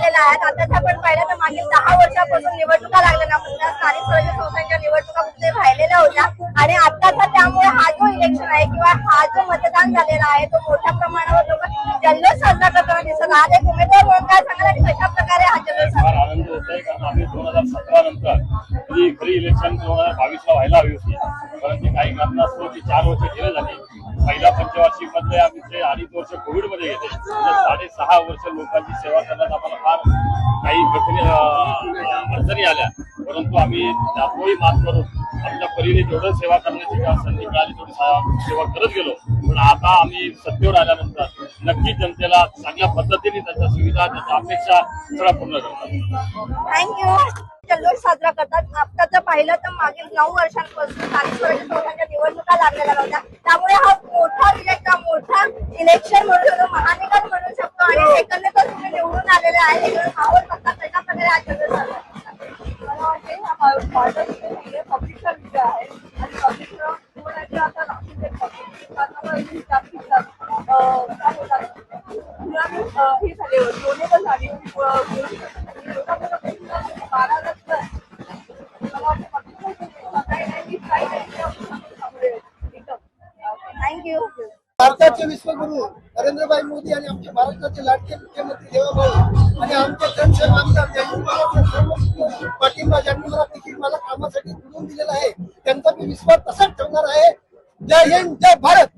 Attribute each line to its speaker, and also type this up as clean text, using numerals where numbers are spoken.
Speaker 1: झालेल्या आहेत. आता आपण पाहिलं तर मागील 10 वर्षापासून निवडणुका लागलेल्या होत्या, स्थानिक स्वराज्य संस्थांच्या निवडणुका कुठे राहिलेल्या होत्या आणि आताचा त्यामुळे हा जो इलेक्शन आहे किंवा हा जो मतदान झालेला आहे तो मोठ्या प्रमाणावर लोक जल्लोष साजरा करताना दिसत आहेत. एक उमेदवार म्हणून काय सांगाल आणि कशा प्रकारे हा जल्लोष
Speaker 2: आनंद होत आहे कारण आम्ही 2017 नंतर खरी इलेक्शन 2022 ला व्हायला हवी होती, परंतु काही कारणास्तव ती 4 वर्ष गेले झाली. पहिल्या पंचवार्षिक मध्ये आम्ही ते 2.5 वर्ष कोविड मध्ये गेले, 6.5 वर्ष लोकांची सेवा करण्यात आम्हाला फार काही कठीण अडचणी आल्या, परंतु आम्ही त्यातही मात करून आमच्या परीने जेवढं सेवा करण्याची संधी मिळाली तेवढी सेवा करत गेलो. पण आता आम्ही सत्तेवर आल्यानंतर नक्कीच जनतेला चांगल्या पद्धतीने त्याच्या सुविधा त्याच्या अपेक्षा सगळ्या पूर्ण करतात.
Speaker 1: थँक्यू. जल्लोष साजरा करतात. आताचं पाहिलं तर मागील 9 वर्षांपासून स्थानिक स्वराज्य संस्थांच्या निवडणुका लागलेल्या होत्या, त्यामुळे हा मोठा इलेक्शन म्हणू शकतो, महानिकाल म्हणू शकतो आणि एकंदरीत तुम्ही निवडून आलेले आहे. माहोल कसा कशा प्रकारे हा जल्लोष साजरा करतात?
Speaker 3: मला वाटते हा पब्लिकचा विषय आहे आणि पब्लिकला कोणाची आता हे झाले डोनेबल झाली
Speaker 1: थँक्यू.
Speaker 4: भारताचे विश्वगुरु नरेंद्रभाई मोदी आणि आमच्या महाराष्ट्राचे लाडके मुख्यमंत्री देवाभाऊ आणि आमचे जनसेवा आमदार ज्यांनी पाठिंबा ज्यांनी मला तिकीट मला कामासाठी निवडून दिलेला आहे त्यांचा मी विश्वास तसाच ठेवणार आहे. जय हिंद, जय भारत.